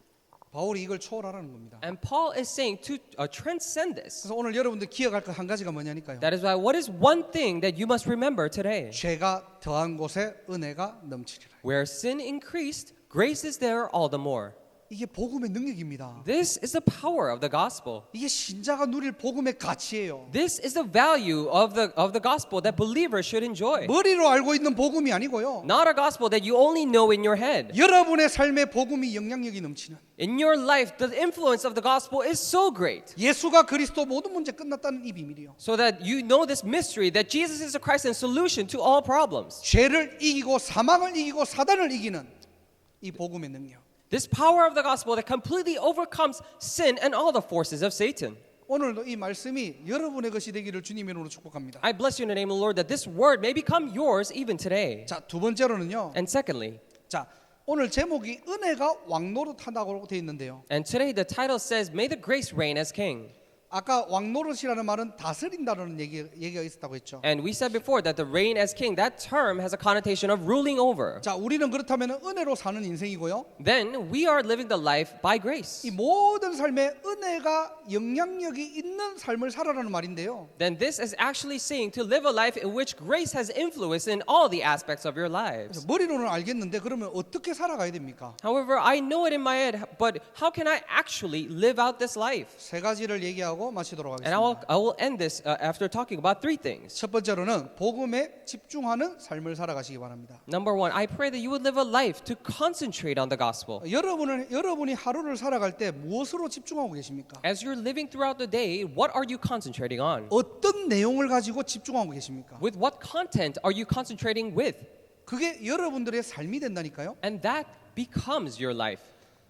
바울이 이걸 초월하라는 겁니다. And Paul is saying to transcend this. 그래서 오늘 여러분들 기억할 것 한 가지가 뭐냐니까요. That is why what is one thing that you must remember today? 죄가 더한 곳에 은혜가 넘치리라. Where sin increased, grace is there all the more. 이게 복음의 능력입니다. This is the power of the gospel. 이게 신자가 누릴 복음의 가치예요. This is the value of the gospel that believers should enjoy. 머리로 알고 있는 복음이 아니고요. Not a gospel that you only know in your head. 여러분의 삶의 복음이 영향력이 넘치는 In your life, the influence of the gospel is so great. 예수가 그리스도 모든 문제 끝났다는 이 비밀이요. So that you know this mystery that Jesus is the Christ and solution to all problems. 죄를 이기고 사망을 이기고 사단을 이기는 이 복음의 능력. This power of the gospel that completely overcomes sin and all the forces of Satan. 오늘도 이 말씀이 여러분의 것이 되기를 주님의 이름으로 축복합니다. I bless you in the name of the Lord that this word may become yours even today. 자, 두 번째로는요. And secondly, 자, 오늘 제목이 은혜가 왕노릇하다고 되어 있는데요. and today the title says, May the grace reign as king. 아까 왕노릇이라는 말은 다스린다는 얘기가 있었다고 했죠. And we said before that the reign as king, that term has a connotation of ruling over. 자, 우리는 그렇다면 은혜로 사는 인생이고요. Then we are living the life by grace. 이 모든 삶에 은혜가 영향력이 있는 삶을 살아라는 말인데요. Then this is actually saying to live a life in which grace has influence in all the aspects of your lives. 그래서 머리로는 알겠는데 그러면 어떻게 살아가야 됩니까? However, I know it in my head, but how can I actually live out this life? 세 가지를 얘기하고 마치도록 And 하겠습니다. I will end this after talking about three things. 첫 번째로는 복음에 집중하는 삶을 살아가시기 바랍니다. Number one, I pray that you would live a life to concentrate on the gospel. 여러분이 하루를 살아갈 때 무엇으로 집중하고 계십니까? As you're living throughout the day, what are you concentrating on? 어떤 내용을 가지고 집중하고 계십니까? With what content are you concentrating with? 그게 여러분들의 삶이 된다니까요. And that becomes your life.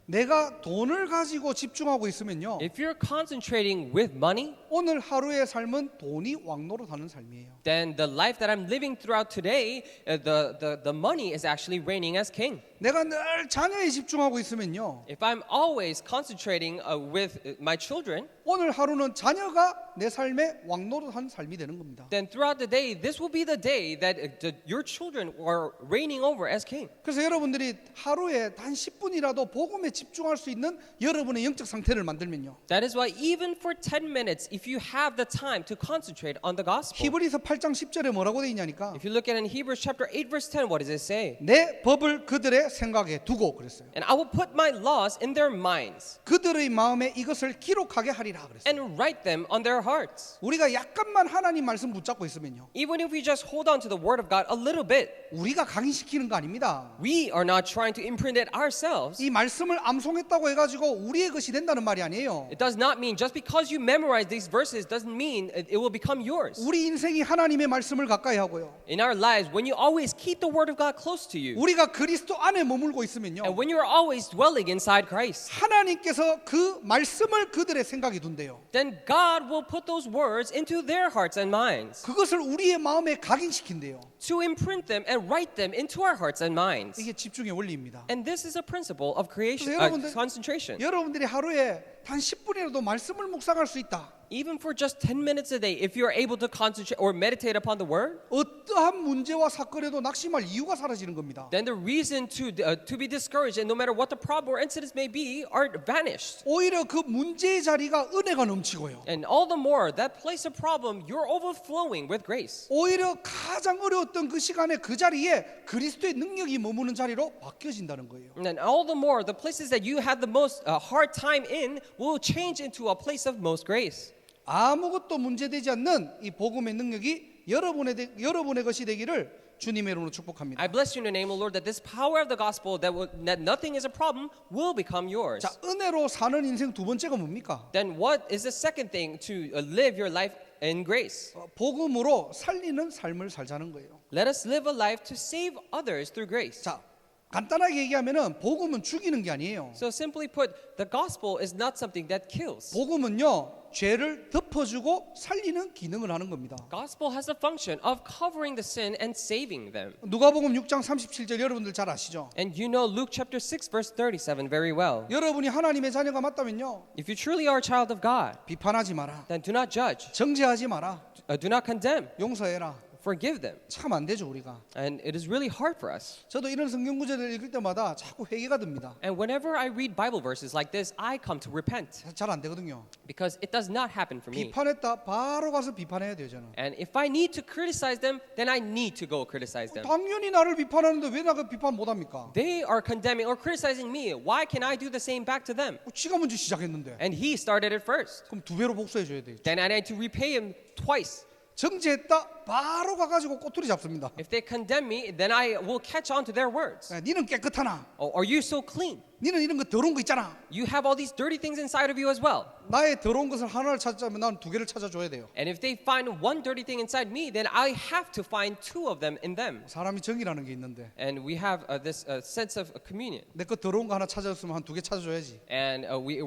내가 돈을 가지고 집중하고 있으면요. If you're concentrating with money, 오늘 하루의 삶은 돈이 왕노릇하는 삶이에요. then the life that I'm living throughout today, the money is actually reigning as king. 내가 늘 자녀에 집중하고 있으면요. If I'm always concentrating with my children, 오늘 하루는 자녀가 내 삶에 왕노릇한 삶이 되는 겁니다. then throughout the day, this will be the day that your children are reigning over as king. 그래서 여러분들이 하루에 단 10분이라도 복음에 집중할 수 있는 여러분의 영적 상태를 만들면요. That is why even for 10 minutes, if you have the time to concentrate on the gospel. 히브리서 8장 10절에 뭐라고 돼 있냐니까. If you look at in Hebrews chapter 8 verse 10, what does it say? 내 법을 그들의 생각에 두고 그랬어요. And I will put my laws in their minds 그들의 마음에 이것을 기록하게 하리라 그랬어요. and write them on their hearts. 우리가 약간만 하나님 말씀 붙잡고 있으면요. Even if we just hold on to the word of God a little bit, 우리가 강의시키는 거 아닙니다. we are not trying to imprint it ourselves. 이 말씀을 암송했다고 해가지고 우리의 것이 된다는 말이 아니에요. It does not mean just because you memorize these verses doesn't mean it will become yours. 우리 인생이 하나님의 말씀을 가까이 하고요. In our lives, when you always keep the word of God close to you, 우리가 그리스도 안에 머물고 있으면요. and when you're always dwelling inside Christ, 하나님께서 그 말씀을 그들의 생각에 둔대요. then God will put those words into their hearts and minds 그것을 우리의 마음에 각인시킨대요. to imprint them and write them into our hearts and minds. 이게 집중의 원리입니다. And this is a principle of creation, 그래서 여러분들- concentration. 여러분들이 하루에 단 10분이라도 말씀을 묵상할 수 있다. Even for just 10 minutes a day, if you're able to concentrate or meditate upon the word, 어떠한 문제와 사건에도 낙심할 이유가 사라지는 겁니다. then the reason to be discouraged and no matter what the problem or incidents may be are vanished. 오히려 그 문제의 자리가 은혜가 넘치고요. And all the more, that place of problem, you're overflowing with grace. 오히려 가장 어려웠던 그 시간에 그 자리에 그리스도의 능력이 머무는 자리로 바뀌어진다는 거예요. And then all the more, the places that you had the most hard time in will change into a place of most grace. 아무것도 문제되지 않는 이 복음의 능력이 여러분의 것이 되기를 주님의 이름으로 축복합니다. I bless you in the name of the Lord that this power of the gospel that nothing is a problem will become yours. 자, 은혜로 사는 인생 두 번째가 뭡니까? Then what is the second thing to live your life in grace? 복음으로 살리는 삶을 살자는 거예요. Let us live a life to save others through grace. 자, 간단하게 얘기하면은 복음은 죽이는 게 아니에요. So simply put, the gospel is not something that kills. 복음은요, 죄를 덮어주고 살리는 기능을 하는 겁니다. Gospel has the function of covering the sin and saving them. 누가복음 6장 37절 여러분들 잘 아시죠? And you know Luke chapter 6 verse 37 very well. 여러분이 하나님의 자녀가 맞다면요, If you truly are a child of God, 비판하지 마라, then do not judge, 정죄하지 마라, do not condemn, 용서해라. forgive them. 참 안 되죠 우리가. And it is really hard for us. 저도 이런 성경 구절을 읽을 때마다 자꾸 회개가 듭니다. And whenever I read Bible verses like this, I come to repent 잘 안 되거든요. because it does not happen for me. 비판했다 바로 가서 비판해야 돼요 저는. And if I need to criticize them, then I need to go criticize them. 당연히 나를 비판하는데 왜 나가 비판 못합니까? They are condemning or criticizing me. Why can I do the same back to them? 지가 먼저 시작했는데. And he started it first. 그럼 두 배로 복수해 줘야 돼요. Then I need to repay him twice. 정죄했다 바로 가가지고 꼬투리 잡습니다. If they condemn me, then I will catch on to their words. 니는 깨끗하나? Are you so clean? 니는 이런 거 더러운 거 있잖아. You have all these dirty things inside of you as well. 나의 더러운 것을 하나를 찾자면 난 두 개를 찾아줘야 돼요. And if they find one dirty thing inside me, then I have to find two of them in them. 사람이 정이라는 게 있는데 And we have this sense of communion. 내 거 더러운 거 하나 찾아줬으면 한 두 개 찾아줘야지. And we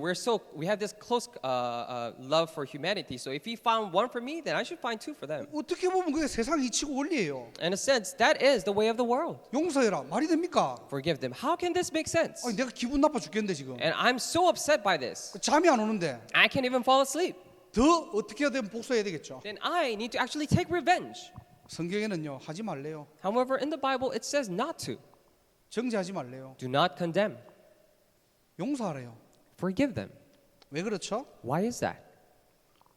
have this close love for humanity. So if he found one for me, then I should find two for them. 어떻게 보면 그게 세상 이치고 원리예요. In a sense, that is the way of the world. 용서해라 말이 됩니까? Forgive them. How can this make sense? 아니, 내가 기분 나빠 죽겠는데 지금. And I'm so upset by this. 잠이 안 오는데 I can't even fall asleep. 더 어떻게 해야 되면 복수해야 되겠죠. Then I need to actually take revenge. 성경에는요 하지 말래요. However, in the Bible, it says not to. 정죄하지 말래요. Do not condemn. 용서하래요. Forgive them. 왜 그렇죠? Why is that?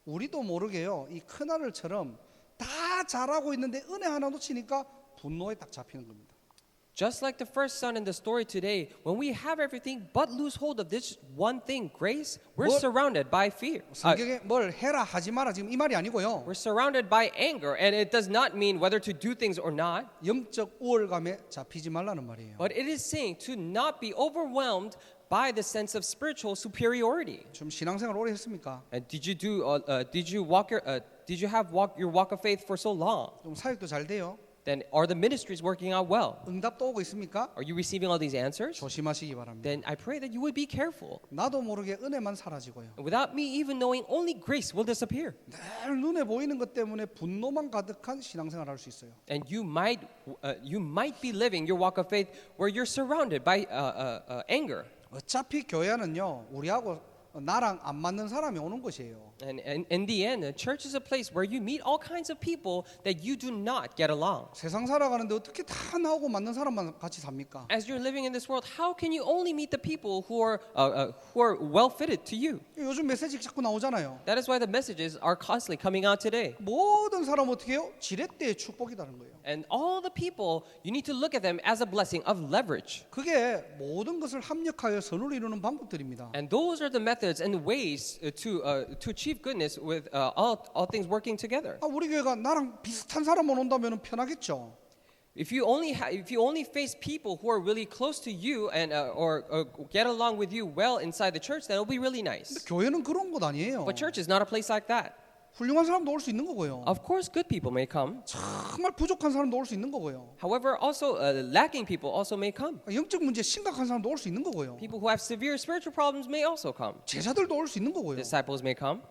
우리도 모르게요 이 큰아들처럼 다 잘하고 있는데 은혜 하나 놓치니까 분노에 딱 잡히는 겁니다. Just like the first son in the story today, when we have everything but lose hold of this one thing, grace, we're What? surrounded by fear. 성경에 뭘 해라 하지 마라 지금 이 말이 아니고요. We're surrounded by anger, and it does not mean whether to do things or not, 영적 우월감에 잡히지 말라는 말이에요. but it is saying to not be overwhelmed by the sense of spiritual superiority. 좀 신앙생활 오래 했습니까? And did you have your walk of faith for so long? 좀 사역도 잘 돼요? Then are the ministries working out well? 응답도 오고 있습니까? Are you receiving all these answers? 조심하시기 바랍니다. Then I pray that you would be careful. 나도 모르게 은혜만 사라지고요. Without me even knowing, only grace will disappear. 늘 눈에 보이는 것 때문에 분노만 가득한 신앙생활 할 수 있어요. And you might be living your walk of faith where you're surrounded by anger. 어차피 교회 안은요 우리하고 나랑 안 맞는 사람이 오는 곳이에요. And in the end, the church is a place where you meet all kinds of people that you do not get along. 세상 살아가는데 어떻게 다 나하고 맞는 사람만 같이 삽니까? As you're living in this world, how can you only meet the people who are well fitted to you? 요즘 메시지 자꾸 나오잖아요. That is why the messages are constantly coming out today. 모든 사람 어떻게 해요? 지렛대의 축복이라는 거예요. And all the people, you need to look at them as a blessing of leverage. 그게 모든 것을 합력하여 선을 이루는 방법들입니다. And those are the methods and ways to achieve goodness with all things working together. 우리 교회가 나랑 비슷한 사람만 온다면 편하겠죠. If you only face people who are really close to you and or get along with you well inside the church, then it'll be really nice. 근데 교회는 그런 곳 아니에요. But church is not a place like that. 훌륭한 사람도 올 수 있는 거고요. Of course, good people may come. 정말 부족한 사람도 올 수 있는 거고요. However, also lacking people also may come. 영적 문제 심각한 사람도 올 수 있는 거고요. People who have severe spiritual problems may also come. 제자들도 올 수 있는 거고요. Disciples may come.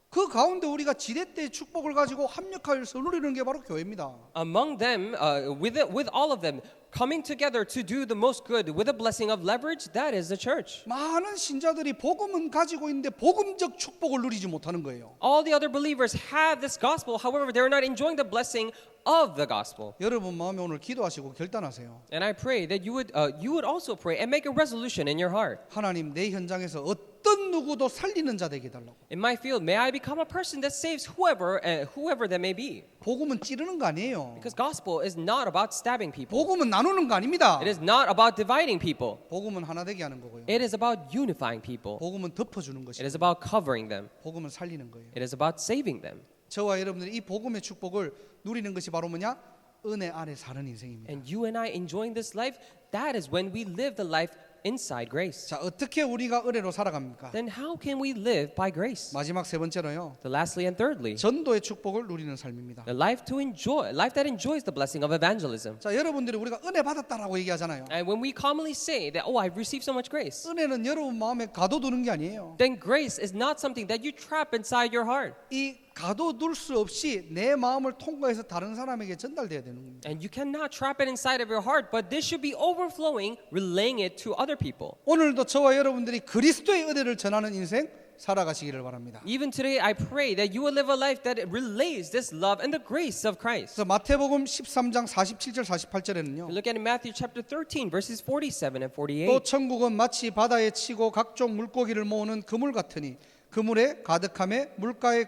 그 가운데 우리가 지렛대의 축복을 가지고 합력하여 선을 이루는 게 바로 교회입니다. Among them, with all of them, coming together to do the most good with a blessing of leverage, that is the church. 많은 신자들이 복음은 가지고 있는데 복음적 축복을 누리지 못하는 거예요. All the other believers have this gospel, however, they're not enjoying the blessing of the gospel. 여러분 마음에 오늘 기도하시고 결단하세요. And I pray that you would also pray and make a resolution in your heart. 하나님 내 현장에서 어떤 누구도 살리는 자 되게 해달라고. In my field, may I become a person that saves whoever that may be. 복음은 찌르는 거 아니에요. Because gospel is not about stabbing people. 복음은 나누는 거 아닙니다. It is not about dividing people. 복음은 하나 되게 하는 거고요. It is about unifying people. 복음은 덮어주는 It 것이고 is about covering them. 복음은 살리는 거예요. It is about saving them. 저와 여러분들이 이 복음의 축복을 누리는 것이 바로 뭐냐? 은혜 아래 사는 인생입니다. And you and I enjoying this life, that is when we live the life inside grace. 자, 어떻게 우리가 은혜로 살아갑니까? Then how can we live by grace? 마지막 세 번째로요. The lastly and thirdly, 전도의 축복을 누리는 삶입니다. the life that enjoys the blessing of evangelism. 자, 여러분들이 우리가 은혜 받았다라고 얘기하잖아요. And when we commonly say that, oh, I've received so much grace, 은혜는 여러분 마음에 가둬두는 게 아니에요. then grace is not something that you trap inside your heart. 이 가둬둘 수 없이 내 마음을 통과해서 다른 사람에게 전달돼야 되는 겁니다. And you cannot trap it inside of your heart, but this should be overflowing, relaying it to other people. 오늘도 저와 여러분들이 그리스도의 은혜를 전하는 인생 살아가시기를 바랍니다. Even today, I pray that you will live a life that relays this love and the grace of Christ. 그래서 마태복음 13장 47절 48절에는요. Look at Matthew chapter 13, verses 47 and 또 48. 천국은 마치 바다에 치고 각종 물고기를 모으는 그물 같으니 그물에 가득함에 물가에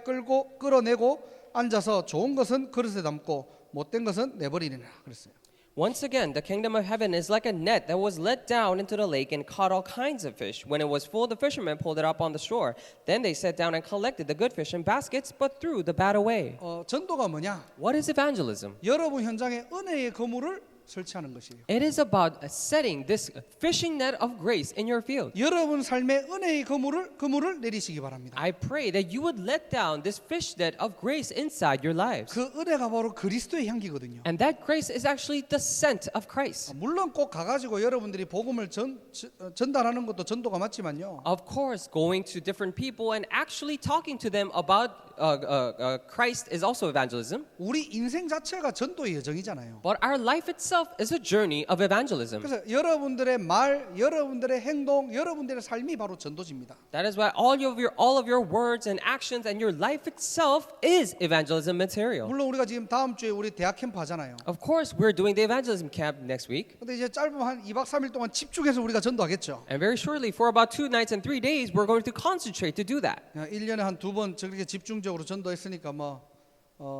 끌어내고 앉아서 좋은 것은 그릇에 담고 못된 것은 내버리니라 그랬어요. Once again, the kingdom of heaven is like a net that was let down into the lake and caught all kinds of fish. When it was full, the fishermen pulled it up on the shore. Then they sat down and collected the good fish in baskets, but threw the bad away. 전도가 뭐냐? What is evangelism? 여러분 현장에 은혜의 그물을 설치하는 것이에요. It is about setting this fishing net of grace in your field. 여러분 삶에 은혜의 그물을 내리시기 바랍니다. I pray that you would let down this fish net of grace inside your lives. 그 은혜가 바로 그리스도의 향기거든요. And that grace is actually the scent of Christ. 물론 꼭 가가지고 여러분들이 복음을 전달하는 것도 전도가 맞지만요. Of course, going to different people and actually talking to them about Christ is also evangelism. 우리 인생 자체가 전도의 여정이잖아요. But our life itself is a journey of evangelism. 그래서 여러분들의 말, 여러분들의 행동, 여러분들의 삶이 바로 전도지입니다. That is why all of your words and actions and your life itself is evangelism material. 물론 우리가 지금 다음 주에 우리 대학 캠프 하잖아요. Of course, we're doing the evangelism camp next week. 근데 이제 짧은 한 2박 3일 동안 집중해서 우리가 전도하겠죠. And very shortly, for about 2 nights and 3 days, we're going to concentrate to do that. 1년에 한 2번 저렇게 집중적으로 전도했으니까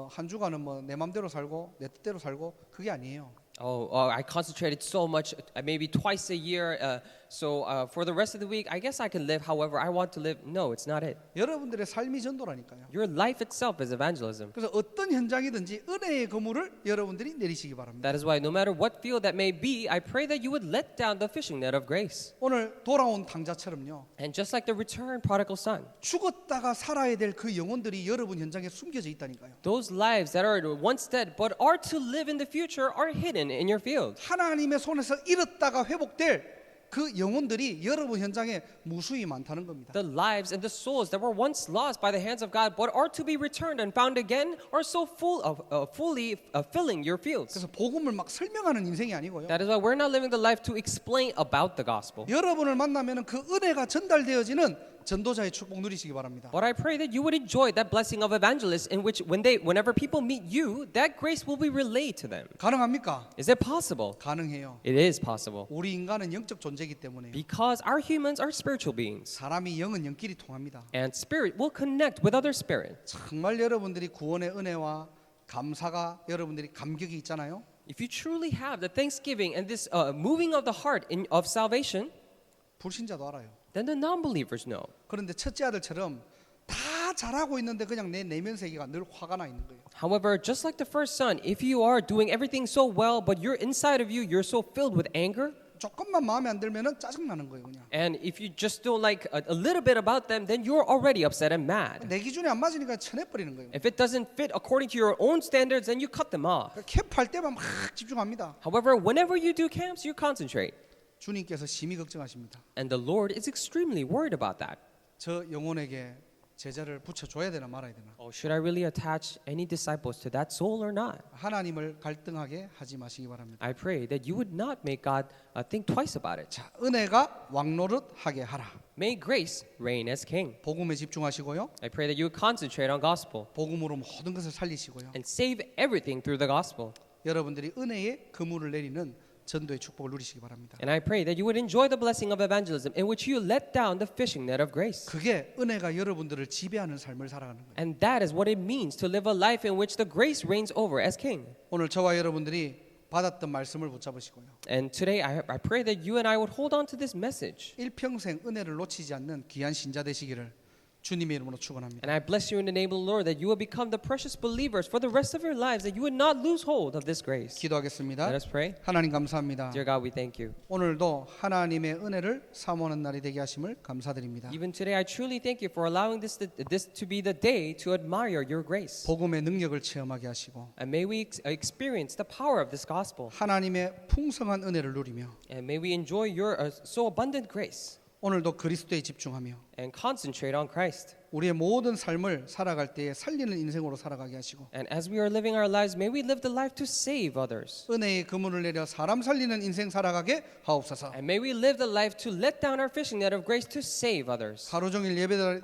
한 주간은 내 맘대로 살고 내 뜻대로 살고 그게 아니에요. I concentrated so much, maybe twice a year. So for the rest of the week, I guess I can live however I want to live. No, it's not it. 여러분들의 삶이 전도라니까요. Your life itself is evangelism. 그래서 어떤 현장이든지 은혜의 그물을 여러분들이 내리시기 바랍니다. That is why no matter what field that may be, I pray that you would let down the fishing net of grace. 오늘 돌아온 탕자처럼요. And just like the returned prodigal son, 죽었다가 살아야 될 그 영혼들이 여러분 현장에 숨겨져 있다니까요. those lives that are once dead but are to live in the future are hidden in your field. 하나님의 손에서 잃었다가 회복될 그 영혼들이 여러분 현장에 무수히 많다는 겁니다. The lives and the souls that were once lost by the hands of God but are to be returned and found again are so full of fully filling your fields. 그래서 복음을 막 설명하는 인생이 아니고요. That is why we're not living the life to explain about the gospel. 여러분을 만나면 그 은혜가 전달되어지는 전도자의 축복 누리시기 바랍니다. But I pray that you would enjoy that blessing of evangelists in which whenever people meet you, that grace will be relayed to them. 가능합니까? Is it possible? 가능해요. It is possible. 우리 인간은 영적 존재이기 때문에 Because our humans are spiritual beings. 사람이 영은 영끼리 통합니다. And spirit will connect with other spirit. 정말 여러분들이 구원의 은혜와 감사가 여러분들이 감격이 있잖아요. If you truly have the thanksgiving and this moving of the heart of salvation, 불신자도 알아요. then the non-believers know. 그런데 첫째 아들처럼 다 잘하고 있는데 그냥 내 내면 세계가 늘 화가 나 있는 거예요. However, just like the first son, if you are doing everything so well, but you're inside of you, you're so filled with anger, 조금만 마음에 안 들면은 짜증 나는 거예요, 그냥. and if you just don't like a little bit about them, then you're already upset and mad. 내 기준에 안 맞으니까 쳐내버리는 거예요. If it doesn't fit according to your own standards, then you cut them off. 캠프할 때만 막 집중합니다. However, whenever you do camps, you concentrate. 주님께서 심히 걱정하십니다. And the Lord is extremely worried about that. 저 영혼에게 제자를 붙여줘야 되나 말아야 되나. Should I really attach any disciples to that soul or not? 하나님을 갈등하게 하지 마시기 바랍니다. I pray that you would not make God think twice about it. 자, 은혜가 왕노릇하게 하라. May grace reign as king. 복음에 집중하시고요. I pray that you would concentrate on gospel 복음으로 모든 것을 살리시고요. and save everything through the gospel. 여러분들이 은혜의 그물을 내리는 전도의 축복을 누리시기 바랍니다. And I pray that you would enjoy the blessing of evangelism in which you let down the fishing net of grace. 그게 은혜가 여러분들을 지배하는 삶을 살아가는 거예요. And that is what it means to live a life in which the grace reigns over as king. 오늘 저와 여러분들이 받았던 말씀을 붙잡으시고요. And today I pray that you and I would hold on to this message. 일평생 은혜를 놓치지 않는 귀한 신자 되시기를 주님의 이름으로 축원합니다. And I bless you in the name of the Lord that you will become the precious believers for the rest of your lives, that you would not lose hold of this grace. 기도하겠습니다. Let us pray. 하나님 감사합니다. Dear God, we thank you. 오늘도 하나님의 은혜를 사모하는 날이 되게 하심을 감사드립니다. Even today, I truly thank you for allowing this to be the day to admire your grace. 복음의 능력을 체험하게 하시고 And may we experience the power of this gospel. 하나님의 풍성한 은혜를 누리며 And may we enjoy your so abundant grace 오늘도 그리스도에 집중하며 and concentrate on Christ. 우리의 모든 삶을 살아갈 때에 살리는 인생으로 살아가게 하시고 And as we are living our lives, may we live the life to save others. 은혜의 그물을 내려 사람 살리는 인생 살아가게 하옵소서. And may we live the life to let down our fishing net of grace to save others. 하루 종일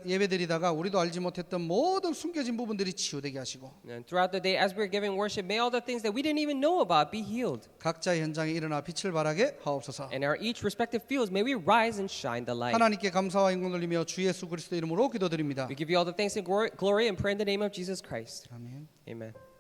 예배드리다가 우리도 알지 못했던 모든 숨겨진 부분들이 치유되게 하시고 And throughout the day, as we're giving worship, may all the things that we didn't even know about be healed. 각자의 현장에 일어나 빛을 발하게 하옵소서. And our each respective fields, may we rise and shine the light. 하나님께 감사와 영광 돌리며 주 예수 그리스도 이름으로 기도드립니다. We give you all the thanks and glory and pray in the name of Jesus Christ. 아멘. Amen.